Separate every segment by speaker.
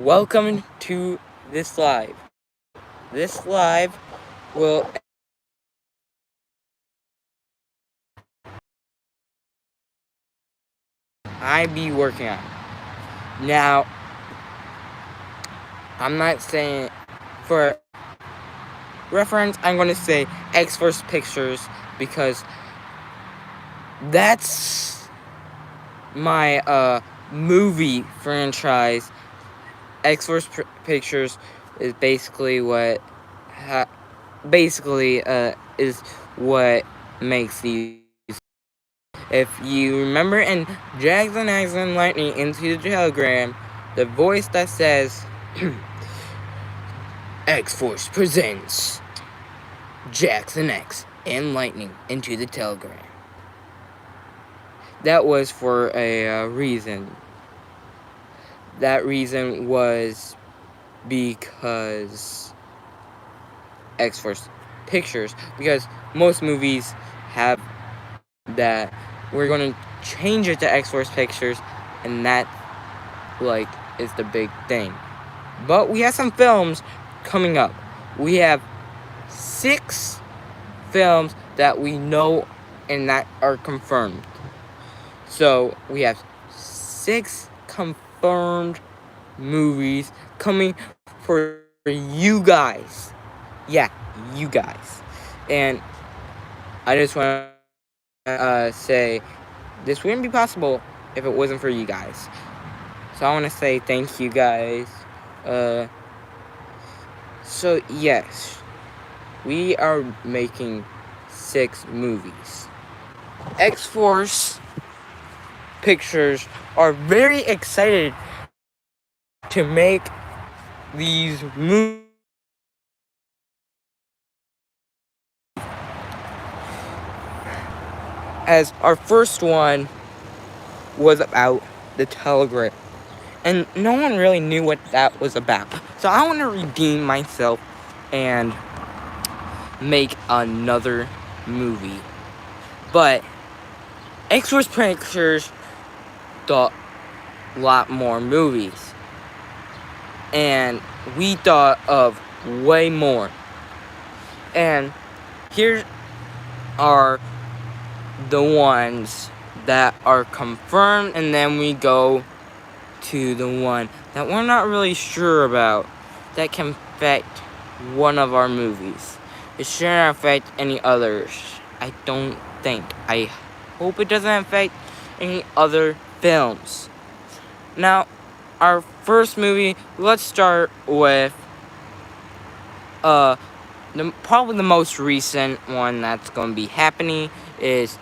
Speaker 1: Welcome to this live. This live will I be working on. Now, I'm not saying for reference, I'm going to say X Force Pictures because that's my movie franchise. X Force Pictures is basically is what makes these. If you remember in Jackson X and Lightning into the Telegram, the voice that says X-Force presents Jackson X and Lightning into the Telegram. That was for a reason. That reason was because X-Force Pictures, because most movies have that. We're going to change it to X-Force Pictures, and that is the big thing. But we have some films coming up. We have 6 films that we know and that are confirmed. So we have 6 confirmed movies coming for you guys. Yeah, you guys. And I just want to say this wouldn't be possible if it wasn't for you guys. So I want to say thank you guys. So yes, we are making 6 movies. X-Force Pictures are very excited to make these movies. As our first one was about the Telegram. And no one really knew what that was about. So I want to redeem myself and make another movie. But X-Force Pictures thought a lot more movies. And we thought of way more. And here are the ones that are confirmed, and then we go to the one that we're not really sure about that can affect one of our movies. It shouldn't affect any others. I don't think. I hope it doesn't affect any other films. Now, our first movie, let's start with probably the most recent one that's going to be happening is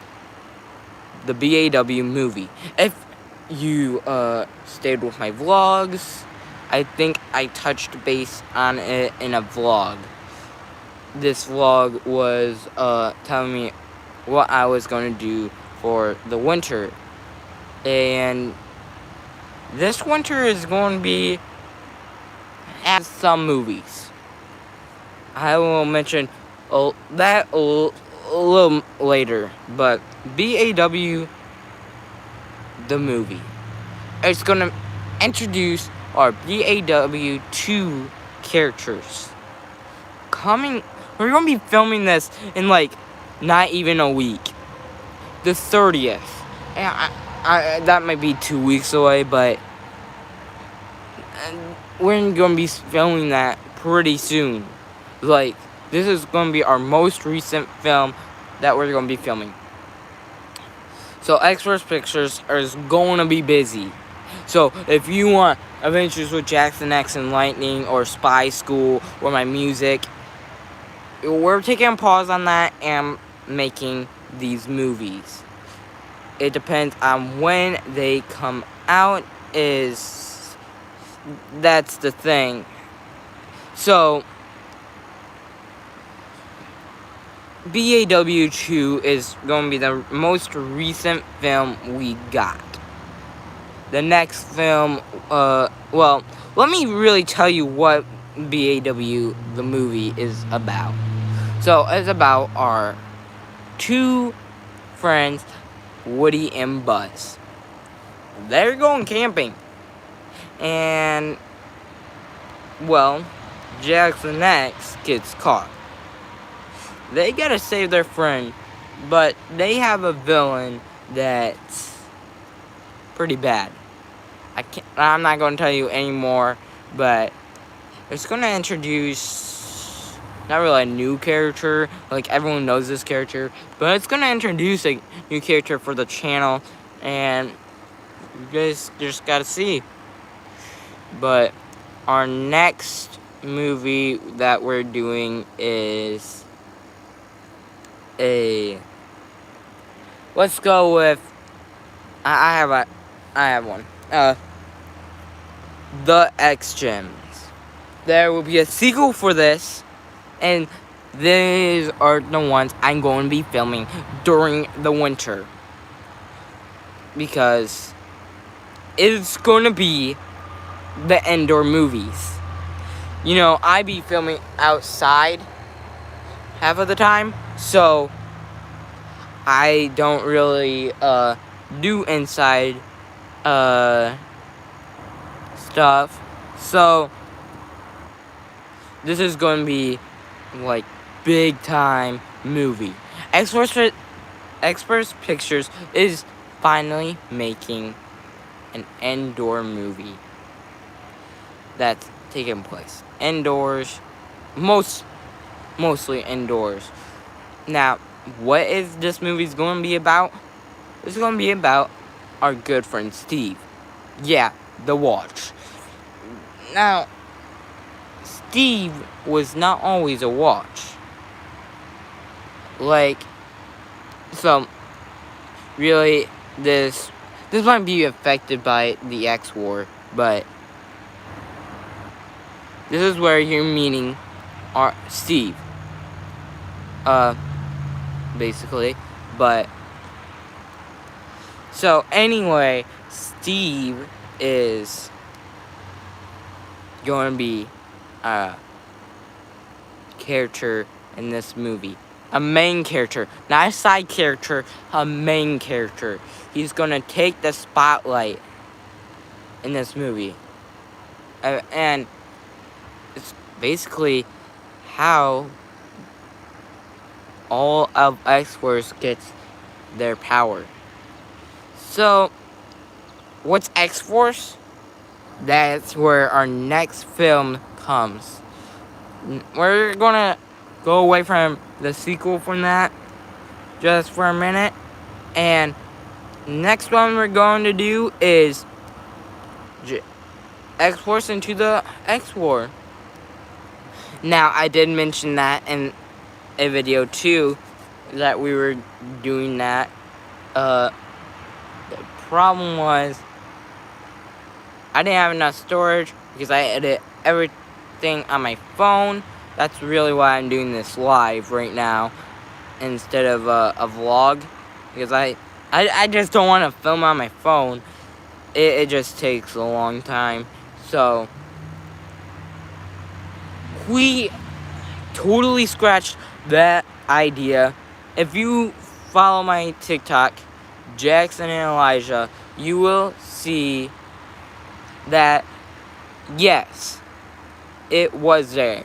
Speaker 1: the BAW movie. If you stayed with my vlogs, I think I touched base on it in a vlog. This vlog was telling me what I was going to do for the winter. And this winter is going to be at some movies. I will mention that a little later, but BAW the movie. It's gonna introduce our BAW 2 characters. We're gonna be filming this in not even a week. The 30th. And that might be 2 weeks away, but we're gonna be filming that pretty soon. This is gonna be our most recent film that we're gonna be filming. So X-Force Pictures is going to be busy. So if you want Adventures with Jackson X and Lightning or Spy School or my music, we're taking a pause on that and making these movies. It depends on when they come out. That's the thing. So BAW 2 is going to be the most recent film we got. The next film, well, let me really tell you what BAW, the movie, is about. So, it's about our 2 friends, Woody and Buzz. They're going camping. And well, Jackson X gets caught. They gotta save their friend, but they have a villain that's pretty bad. I'm not gonna tell you anymore, but it's gonna introduce not really a new character, like everyone knows this character, but it's gonna introduce a new character for the channel, and you guys just gotta see. But our next movie that we're doing is let's go with I have one. The X Gems. There will be a sequel for this, and these are the ones I'm going to be filming during the winter, because it's going to be the indoor movies. You know, I be filming outside half of the time, so I don't really do inside stuff. So this is going to be like big time movie. Experts Pictures is finally making an indoor movie that's taking place indoors, mostly indoors. Now, what is this movie's going to be about? It's going to be about our good friend Steve. Yeah, the watch. Now, Steve was not always a watch. Like, so, really, this might be affected by the X War, but this is where you're meeting our Steve. Basically, but so anyway, Steve is going to be a character in this movie. A main character, not a side character, a main character. He's going to take the spotlight in this movie. And it's basically how all of X-Force gets their power. So, what's X-Force? That's where our next film comes. We're gonna go away from the sequel from that just for a minute, and next one we're going to do is X-Force into the X-War. Now, I did mention that in a video too, that we were doing that. The problem was I didn't have enough storage because I edit everything on my phone. That's really why I'm doing this live right now instead of a vlog, because I just don't want to film on my phone. It just takes a long time. So we totally scratched that idea. If you follow my TikTok, Jackson and Elijah, you will see that yes, it was there,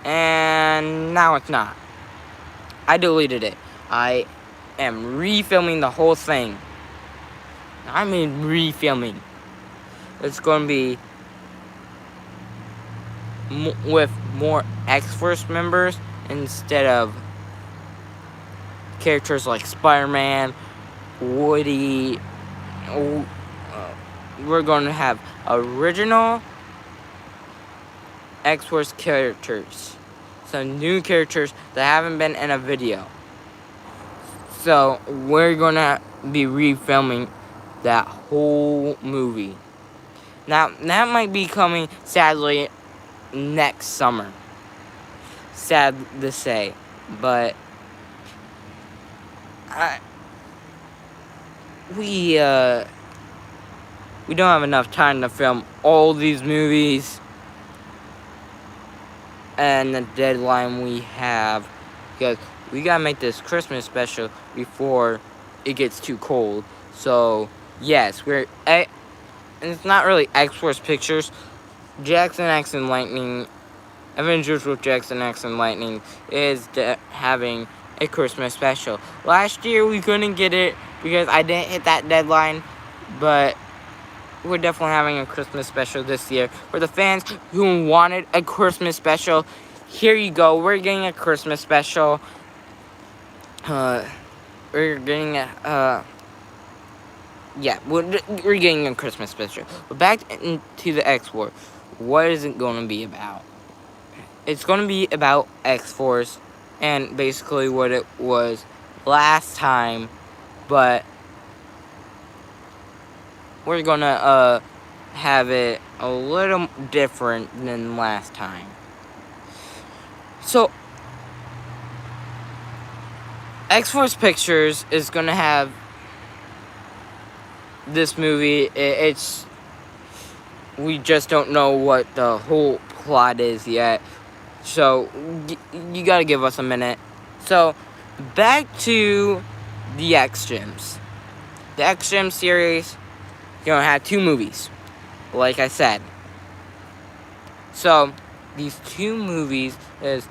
Speaker 1: and now it's not. I deleted it. I am refilming the whole thing. I mean refilming. It's going to be with more X-Force members instead of characters like Spider-Man, Woody. We're going to have original X-Force characters. Some new characters that haven't been in a video. So we're going to be refilming that whole movie. Now, that might be coming, sadly, next summer. Sad to say, but we don't have enough time to film all these movies, and the deadline we have, because we gotta make this Christmas special before it gets too cold. So yes, and it's not really X-Force Pictures, Jackson X and Lightning, Avengers with Jackson X and Lightning is having a Christmas special. Last year we couldn't get it because I didn't hit that deadline, but we're definitely having a Christmas special this year. For the fans who wanted a Christmas special, here you go. We're getting a Christmas special. We're getting a, we're getting a Christmas special. But back into the X-Force. What is it going to be about? It's going to be about X-Force and basically what it was last time, but we're going to have it a little different than last time. So, X-Force Pictures is going to have this movie. We just don't know what the whole plot is yet. So, you gotta give us a minute. So, back to the X-Gems. The X-Gems series, you're gonna have 2 movies, like I said. So, these 2 movies is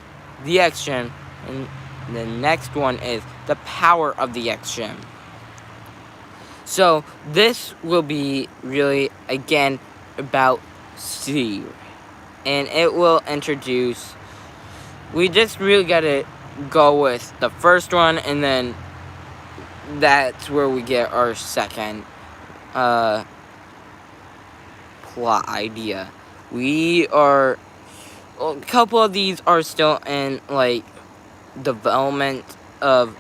Speaker 1: the X-Gem, and the next one is the Power of the X-Gem. So, this will be really, again, about Steve. And it will introduce... We just really gotta go with the first one, and then that's where we get our second plot idea. A couple of these are still in, like, development of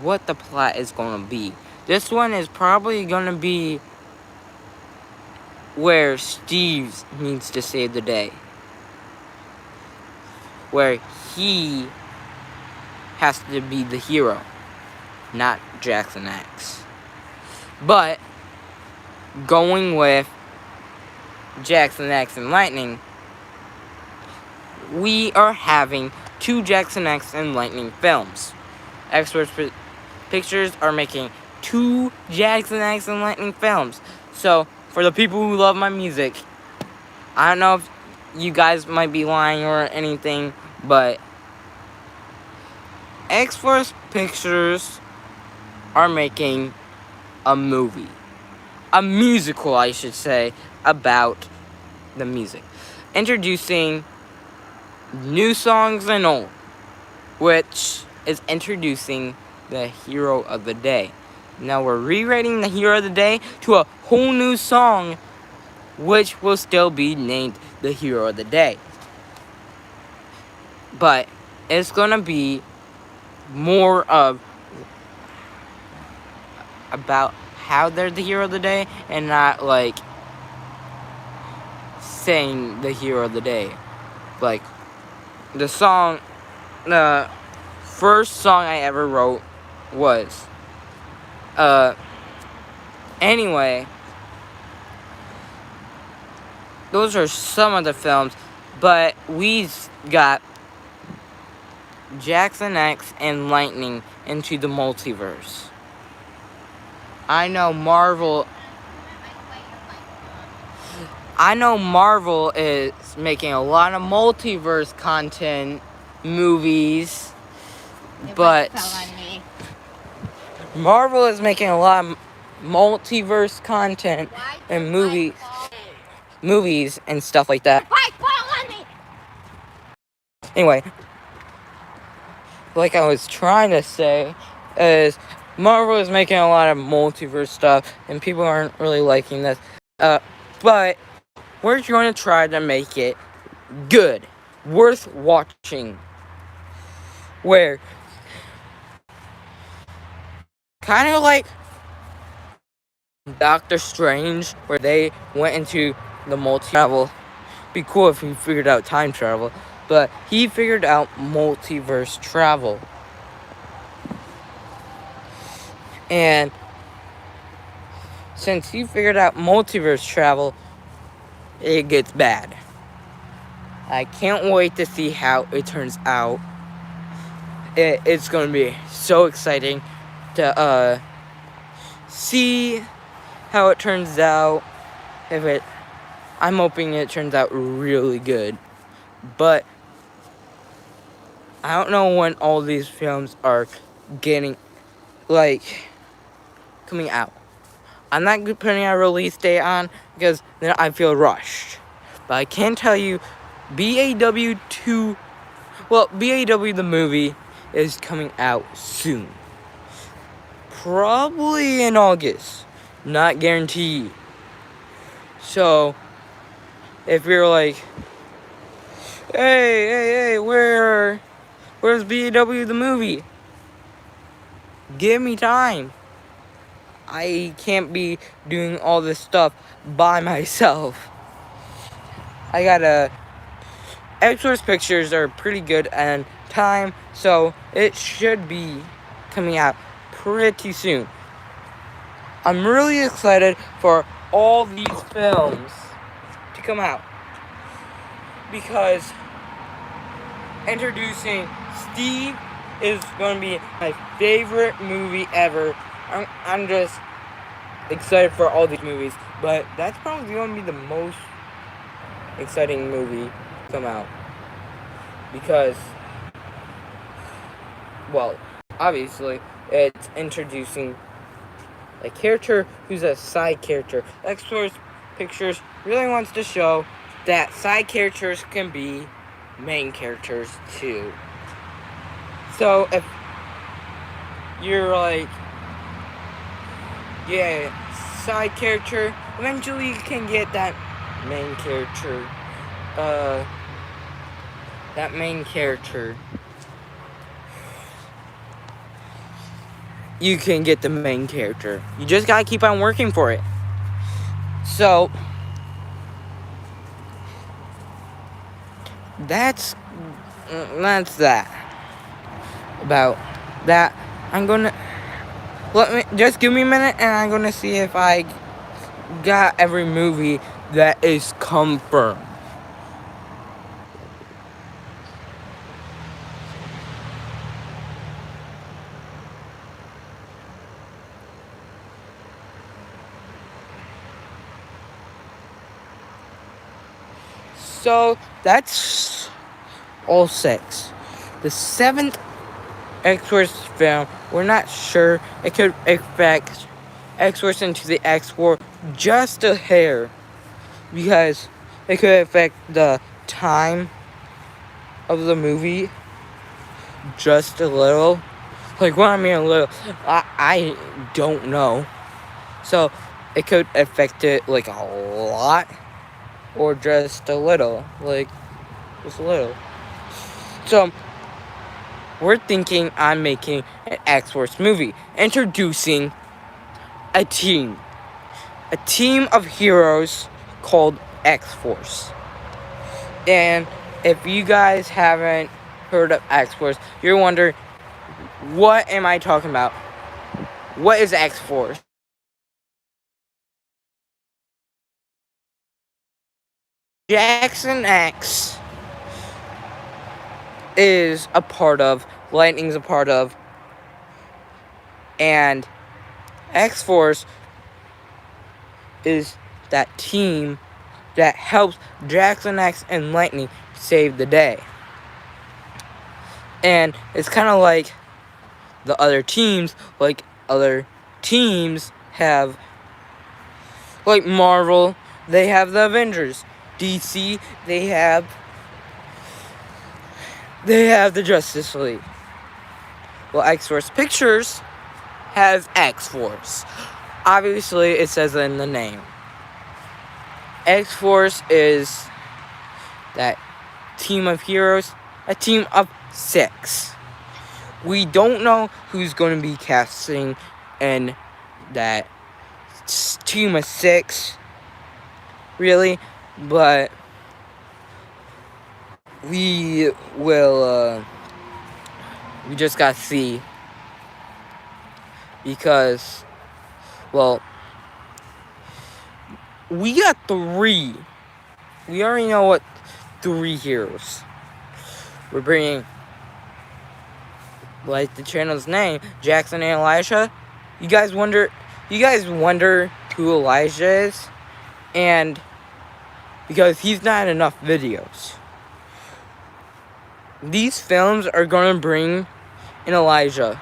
Speaker 1: what the plot is gonna be. This one is probably gonna be where Steve needs to save the day. Where he has to be the hero, not Jackson X. But, going with Jackson X and Lightning, we are having 2 Jackson X and Lightning films. X-Force Pictures are making 2 Jackson X and Lightning films. So, for the people who love my music, I don't know if you guys might be lying or anything, but X-Force Pictures are making a movie. A musical, I should say, about the music. Introducing new songs and old, which is introducing the hero of the day. Now we're rewriting the hero of the day to a whole new song, which will still be named the hero of the day. But it's gonna be more of about how they're the hero of the day, and not like saying the hero of the day. Like the first song I ever wrote was anyway, those are some of the films, but we got Jackson X and Lightning into the multiverse. I know Marvel is making a lot of multiverse content movies, but Marvel is making a lot of multiverse content and movies and stuff like that. Anyway, like I was trying to say, is Marvel is making a lot of multiverse stuff, and people aren't really liking this. But we're going to try to make it good, worth watching. Where, kind of like Doctor Strange, where they went into the multi-travel. Be cool if he figured out time travel, but he figured out multiverse travel. And since he figured out multiverse travel, it gets bad. I can't wait to see how it turns out. It's going to be so exciting to see how it turns out. I'm hoping it turns out really good. But I don't know when all these films are getting, like, coming out. I'm not putting a release date on because then I feel rushed. But I can tell you, BAW 2, well, BAW the movie is coming out soon. Probably in August. Not guaranteed. So, if you're like, hey, where's BAW the movie? Give me time. I can't be doing all this stuff by myself. I gotta. X-Force Pictures are pretty good on time, so it should be coming out pretty soon. I'm really excited for all these films to come out because introducing Steve is going to be my favorite movie ever. I'm just excited for all these movies, but that's probably going to be the most exciting movie to come out because, well, obviously it's introducing a character who's a side character. X-Force Pictures really wants to show that side characters can be main characters too. So if you're like, yeah, side character, eventually you can get that main character. You can get the main character. You just gotta keep on working for it. So that's that about that. I'm gonna just give me a minute, and I'm gonna see if I got every movie that is confirmed. So that's all 6. The 7th X-Force film, we're not sure. It could affect X-Force into the X-War just a hair, because it could affect the time of the movie just a little. Like, what I mean a little, I don't know. So it could affect it like a lot or just a little, like just a little. So we're thinking on making an X-Force movie, introducing a team of heroes called X-Force. And if you guys haven't heard of X-Force, you're wondering, what am I talking about? What is X-Force? Jackson X is a part of, Lightning's a part of, and X-Force is that team that helps Jackson X and Lightning save the day. And it's kind of like the other teams, have, like Marvel, they have the Avengers. DC, they have the Justice League. Well, X-Force Pictures has X-Force. Obviously, it says in the name. X-Force is that team of heroes, a team of 6. We don't know who's going to be casting in that team of 6, really, but we will, we just gotta see, because, well, we got 3. We already know what 3 heroes. We're bringing, like the channel's name, Jackson and Elijah. You guys wonder who Elijah is, and because he's not in enough videos. These films are gonna bring in Elijah.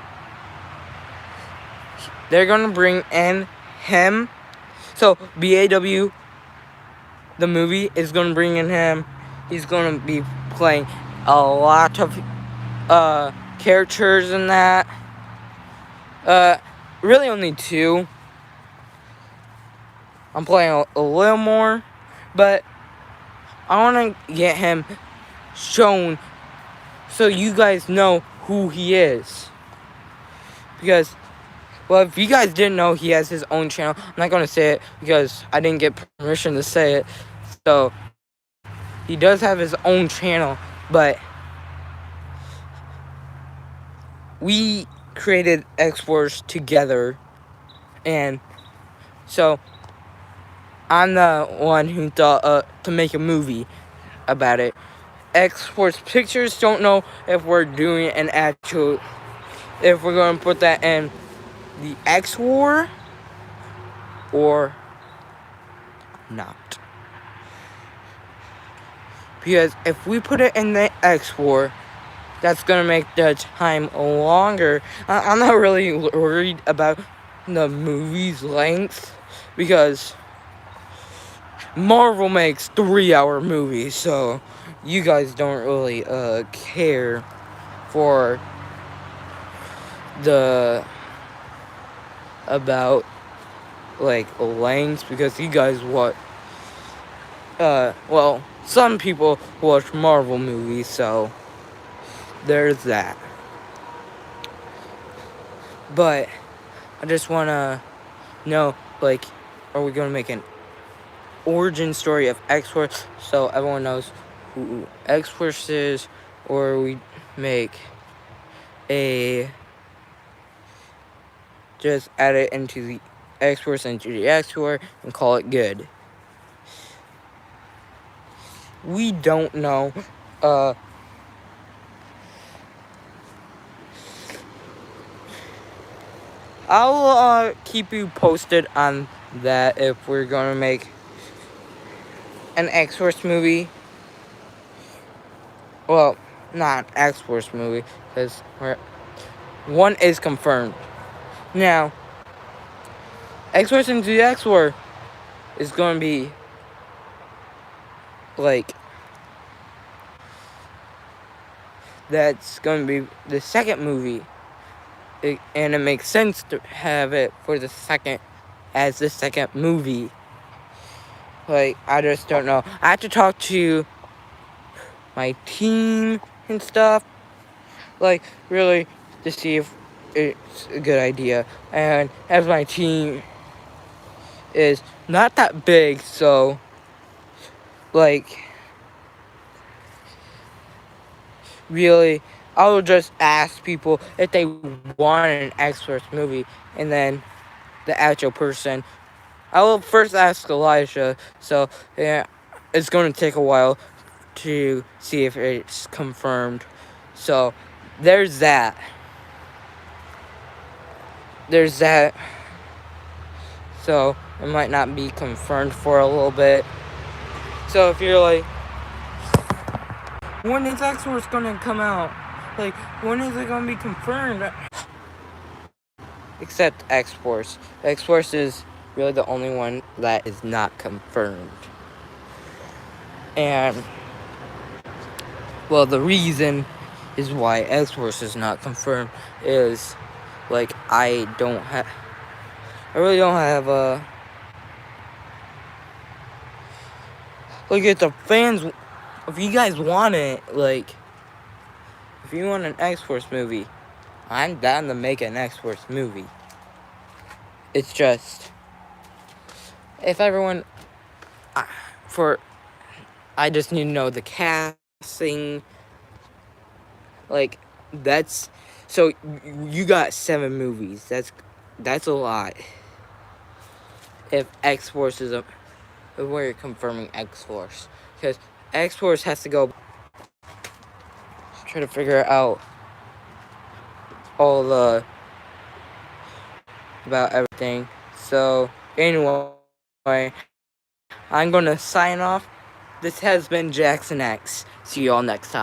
Speaker 1: They're gonna bring in him. So BAW, the movie, is gonna bring in him. He's gonna be playing a lot of characters in that. Really only 2. I'm playing a little more, but I want to get him shown so you guys know who he is. Because, well, if you guys didn't know, he has his own channel. I'm not going to say it because I didn't get permission to say it. So, he does have his own channel, but we created X-Force together. And so, I'm the one who thought to make a movie about it. X-Force Pictures don't know if we're doing an actual, if we're going to put that in the X-War or not. Because if we put it in the X-War, that's going to make the time longer. I'm not really worried about the movie's length because Marvel makes 3-hour movies, so you guys don't really care for the about like length because you guys watch well, some people watch Marvel movies, so there's that. But I just wanna know, like, are we gonna make an origin story of X-Force so everyone knows who X-Force is, or we make a just add it into the X-Force into the X-War and call it good. We don't know. I'll keep you posted on that if we're gonna make an X-Force movie. Well, not X-Force movie, because one is confirmed. Now, X-Force into the X-War is going to be like, that's going to be the second movie. And it makes sense to have it for the second, as the second movie. Like, I just don't know. I have to talk to my team and stuff. Like, really, to see if it's a good idea. And as my team is not that big, so like really I'll just ask people if they want an X-Force movie, and then the actual person, I will first ask Elijah. So yeah, it's going to take a while to see if it's confirmed. So there's that. So it might not be confirmed for a little bit. So if you're like, when is X-Force gonna come out? Like, when is it gonna be confirmed? Except X-Force. X-Force is really the only one that is not confirmed. And, well, the reason is why X-Force is not confirmed is, like, I really don't have a... Like, if the fans... If you guys want it, like... If you want an X-Force movie, I'm down to make an X-Force movie. It's just... If everyone... I just need to know the casting. Like, that's... So, you got 7 movies. That's a lot. If X-Force is a... If we're confirming X-Force. Because X-Force has to go... Try to figure out all the... About everything. So, anyway... I'm gonna sign off. This has been Jackson X. See you all next time.